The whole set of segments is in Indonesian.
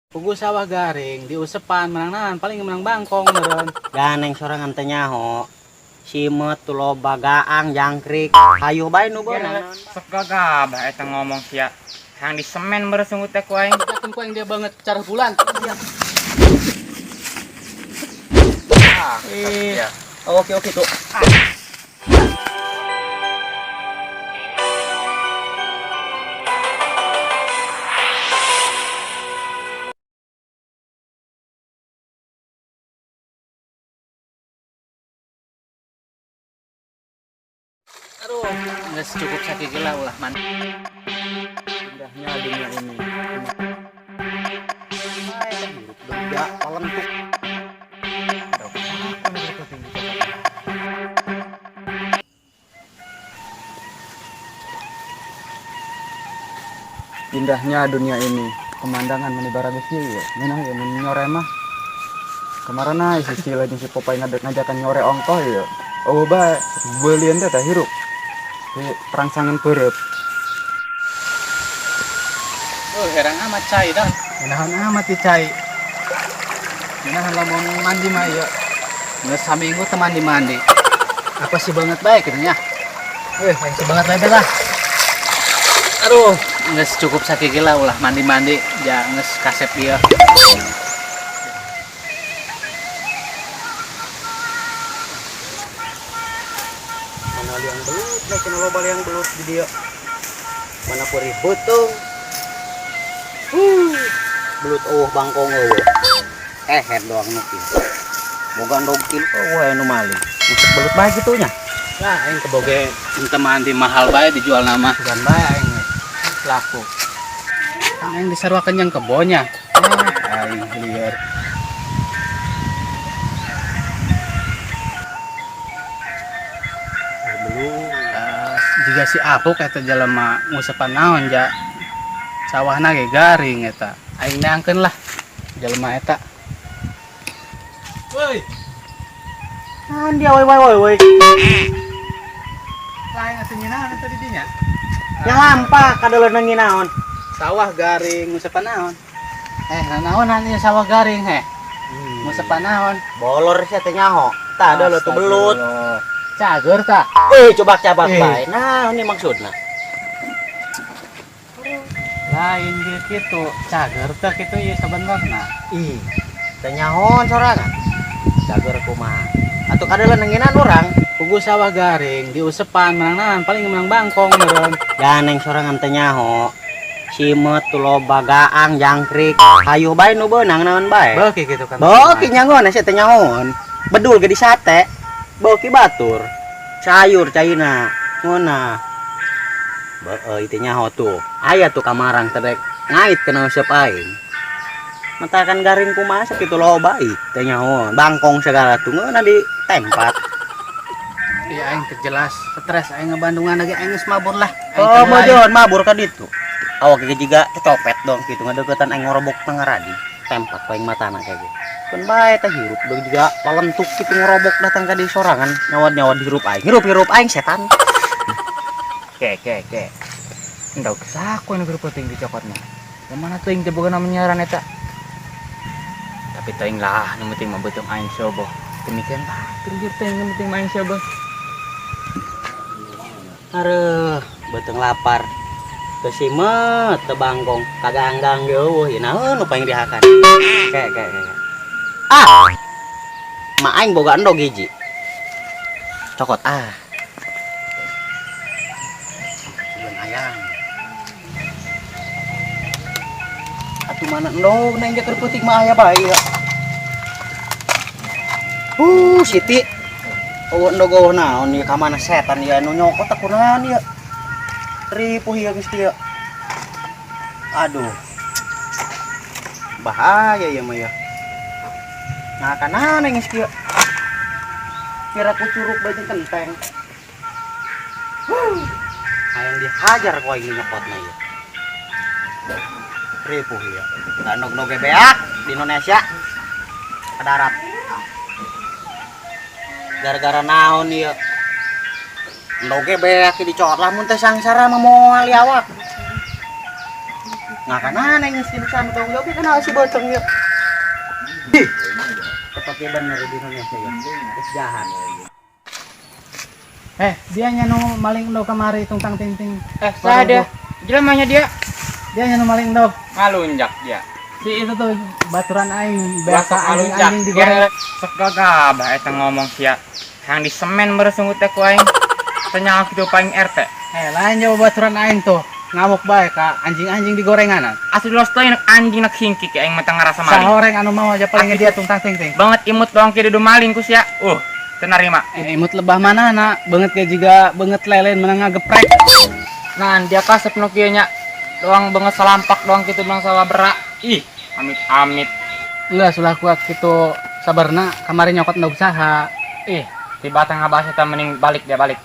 Pugu sawah garing diusepan menang paling menang bangkong meren. Ganeng sorangan teh nyaho. Simet tulo bagaang jangkrik. Hayu bae nu beunang. Sok gagabah eta ngomong sia. Hang di semen beresunggut teh ku aing. Yakin ku yang dia banget cara bulan. Ya. Oke tuh. Aduh, nggak cukup sakit gila ulah man. Indahnya dunia ini. Benda palentuk. Indahnya dunia ini, pemandangan menibara geus ya. Menang ya nyore mah. Kemarin si Cila jeung si Popeye ngajakan nyore ongkoh ya. Oh bae, beulieun teh tah hirup. Di perangsangin peureup. Oh, herang amat cai dah. Menahan amat ti cai. Menahan lamun mandi mah ya. Nggak saminggu teman di mandi. Apa sih banget baik gitu nya? Yang sih banget baik lah. Aduh, nggak cukup sakit gila ulah mandi ya nges kasep dia. Mana liang belut, nah kena loba liang belut di dia. Mana puri butung. Belut bangkong head doang nuki. Bogan dogkil nu maling. Masuk belut bae gitunya. Lah, yang keboge teman di mahal baik dijual nama. Bukan bae aing Laku. Kan yang disarwakan yang kebonya. aing liar. Jika si Apuk eta jelema ngusepan naon ja sawahna ge garing eta. Aing neangkeun lah jelema eta. Woi, Kan dia woi. lain atuh nyinaon eta di dinya. Yang lampa kadeuleun nginaon. Sawah garing ngusepan naon? Naon anu sawah garing he? Ngusepan naon? Bolor sia teh nyaho. Tah ada lo tuh belut. Cager tah. Coba bae. Nah, ini maksudna. Lain dia kitu, cager teh kitu ieu sabenerna. Ih, teh nyahoan sorangan. Cager kumaha. Atuh kadeuleun nginaan urang. Pugu sawah garing diusepan menang paling menang bangkong meren. Ganeng sorangan teh nyaho. Simet tulo bagaang jangkrik. Hayu bae nu beunang naon bae. Beuki gitu kan. Beuki nyangon sia teh nyahoan. Bedul ge di sate. Beuki batur. Sayur caina. Ngona. Beueuy teh nyaho tuh. Aya tuh kamarang teh rek ngait kana useup aing. Matakan garing kumaha sakitu loba baik teh nyahoan. Bangkong segala tuh ngeuna di tempat. Iya aing teh jelas stres aing ngebandungan lagi aing geus mabur lah. Oh, mojon mabur ka ditu. Awak ge jiga kecopet dong kitu ngadeuketan aing ngorobok tengah radi. Tempat paling matana kayak gitu. Kan bae teh hirup deui juga palentuk kitu ngorobok datang ka di sorangan nyawad hirup aing. Hirup aing setan. Ke. Endau kesaku nu grup penting dicokotna. Yang mana tuh yang teboga namanya nyaran eta? Tapi teuing lah, nu penting mah beuteum aing sobo. Demikian tah, terjur teh nu penting mah aing sobo. Areuh, beuteung lapar. Teu simet, teu bangkong, kaganggang ge eueuh, naon nu paling dihakan. Ke. Ma aing boga endog hiji. Cokot Bukan ayam. Atuh mana endog neng keur peuting mah aya bae ya. Siti. Endog naon ieu ka mana setan ieu anu nyokot akunahan ieu. Ripuh ieu geus ieu. Aduh. Bahaya ya mah ya. Nah kana neng geus ieu. Kira ku curug bae jeung kenteng. Hayang dihajar ku aing nyokotna ieu. Ripuh ieu. Endog-endog beak di Indonesia. Ka darat. Gara-gara naon ieu? Endog beak dicot lamun teh sangsara mah moal awak. Ngakan aneh yang sini sama tanggung jawab kan si bocong ya. Tetapi benar di Indonesia ya. Kejahan. Dia nyano maling do kamari tungtang ting-ting. Saya ada. Jelamanya dia. Dia nyano maling do. Ngalunjak dia. Si itu tuh baturan aing Biasa biasa ngalunjak. anjing digoreng. Sok gagabah eta ngomong sia. Yang di semen beres sungguh teh ku aing. Tanya aku paling RT. Lain jauh baturan aing tuh. Ngamuk bae ka anjing-anjing di gorenganan. Asli los teh anjing nak hingki ke aing matang ngarasa maling. Sahoreng anu mau aja paling dia tungtang ting-ting. Banget imut doang ki du maling ku sia. Tenarima. Imut lebah mana nak? Banget kayak juga banget lelen menengah geprek. Nah, dia kasep nu kieu nya. Doang banget salampak doang kitu bang salah berak. Ih, amit-amit. Enggak sulah kuat gitu sabarna kamari nyokot ndog saha. Ih, tiba tengah bahasa eta mending balik dia balik.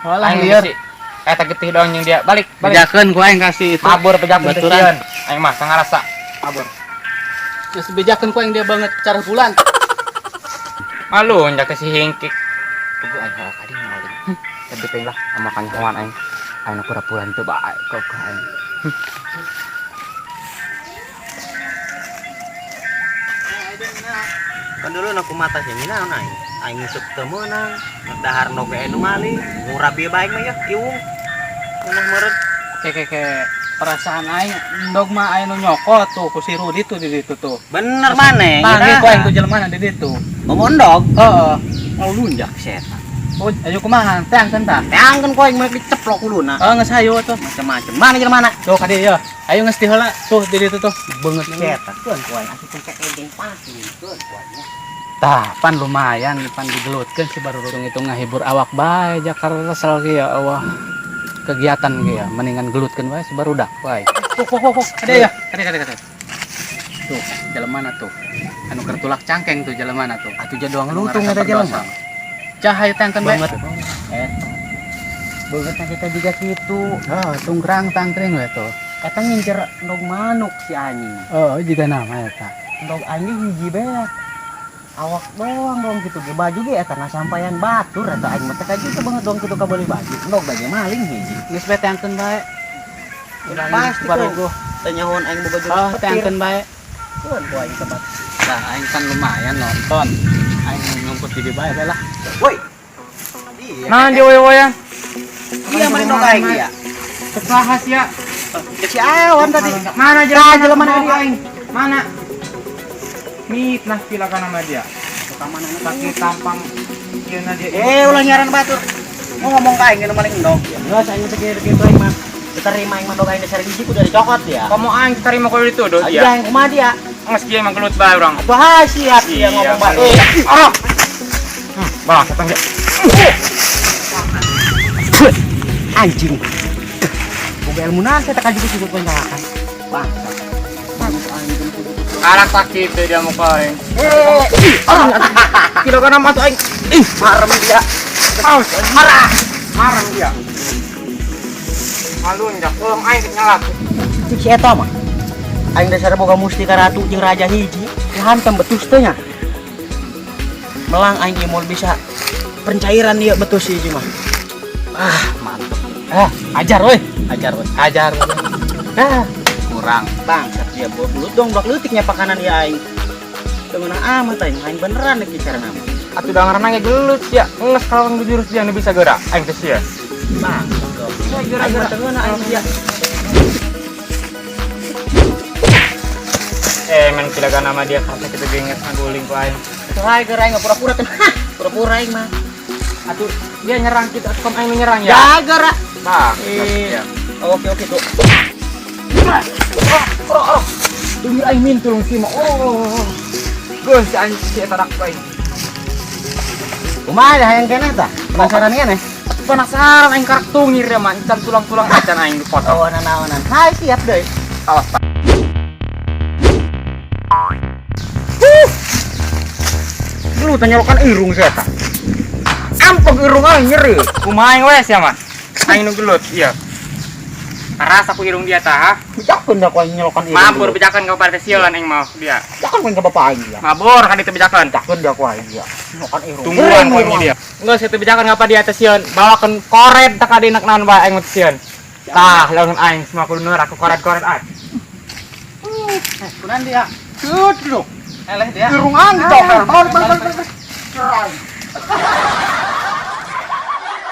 Walah Aing lieur. bisi. Eta getih doang jeung dia balik. Bejakeun ku aing kasih itu. Mabur pejakeun teh baturan. sieun. Aing mah tengah rasa. Mabur. Geus bejakeun ku aing dia banget cara bulan. Malu njak teh si hingkik. Kudu aing kadi maling. Tapi teh lah sama kan kawan aing. Aing pura-pura teu bae kok aing. Kan dulu aku mata sih mina naik. Aing nusuk temenang, ngedahar no ke enu maling, murah bieu baik mah ya, iung. Ngomong meureun. Kayak perasaan aing ndog mah aya nu nyokot tuh ku si Rudi tuh di ditu tuh. Bener maneh. Panggil ku aing ku jelema di ditu. Ngomong dog. Heeh. Mau lunjak setan. Oh, ayo kumaha? Teangkeun tah. Teangkeun ku aing meulek diceplok uluna. Geus hayu tuh. Macam-macam. Mana jelema? Tuh ka dieu. Ayo geus di heula tuh di ditu tuh. Beungeut Setan. Keun ku aing asup cek ending pasti. Keun ku aing. Tah, pan lumayan pan digelutkeun si baru hitung ngahibur awak bae Jakarta sel ge ya Allah. Kegiatan ge ya, mendingan gelutkeun wae si barudak wae. Pok. Ada ya? Ada. Tuh, jelemana tuh. Anu kertulak cangkeng tuh jelemana tuh. Atuh ja doang lutung ada jelema. Cahaya tangkeun bae. Beungeut kita juga kitu. Tunggrang tangkring we tuh. Eta ngincer ndog manuk si anjing. Oh, juga nama eta. Ndog anjing hiji beak. Awak doang gitu ge baju ge eta sampaian batur eta aing mah teh kaji banget dong kitu ka beuli baju. Ndog baju maling hiji. Geus bae tangkeun bae. Pasti barugo. Teh nyahoan aing boga Oh, tangkeun bae. Keun ku aing tebat. Nah, aing kan lumayan nonton. Aing ngumpul di bae lah. Woi. Nah, dia woyan. Iya maling ndog aing dia. Kesahas ya. Si awan tadi. Mana jelema mana aing? Mana? Mit nah silakan nama dia. Kaki tampang ieu na dia. Ulah nyaran batur. Mau ngomong ka aing anu maling ndog. Geus aing teh kieu aing mah. Diterima aing mah ndog aing dasar hiji ku dari cokot ya. Kamu aing terima kalau dituduh Iya dia. aing kumaha dia. Nges kieu emang gelut bae urang. Bah siap dia ngomong bae. Bang, satang dia. Anjing. Boga ilmu naon saya tak juga sudut penjelasan. Bang. Anak sakit dia muka aing. Kilo kana masuk aing. Ih, marem dia. Marah dia. Malunjak ulang aing nyalak. Si eta mah. Aing dasar boga mustika ratu jeung raja hiji, dihantam betus teh nya. Melang aing ieu bisa pencairan dia betus hiji mah. Mantep. Ajar weh. Ajar. Kurang. Bangsat dia belut dong blok leutiknya pakanan dia aing. Temenang amat aing beneran nih cara nama. Atuh dangarna ge gelut ya. Nges kalong jurus dia nu bisa gerak. Aing teh sia. Bangsat dong. Aing mah teungeuna aing dia. Men silakan nama dia karena kita genget ngaguling ku aing. Itu hae geura aing pura-pura teh. Pura-pura aing mah. Atuh dia nyerang kita, kom aing menyerang ya. Ya geura. Bah, Oke tuh. Tunggu aing mintul si mah. Geus anjing si eta dak bae. Kumaha hayang keneh tah? Penasaran nih? Penasaran aing karak tungir ya mah, encan tulang-tulang acan aing dipotong. Naonan. Hai siap deui. Awas. Lu tanyolokan irung si eta. Ampeg irung aing nyeri. Kumaha aing we sia mah? Aing nu gelut, iya. Rasa ku irung dia tah. Bejakeun da ku aing nyelokan irung. Mabur bejakan ka partai sieulan aing mau dia. Jakan ku ka bapak aing dia. Mabur kan itu bejakan. Bejakeun da ku aing dia. Nyelokan irung. Tungguan ku dia. Enggak situ bejakan ngapa dia teh sieun. Bawakeun koret tak adinak naon bae aing mah sieun. Tah, lawan aing semua kudu nur aku koret-koret aing. Kunan dia. Cut lu. Eleh dia. Irung angin, Cok. Balik, balik, balik.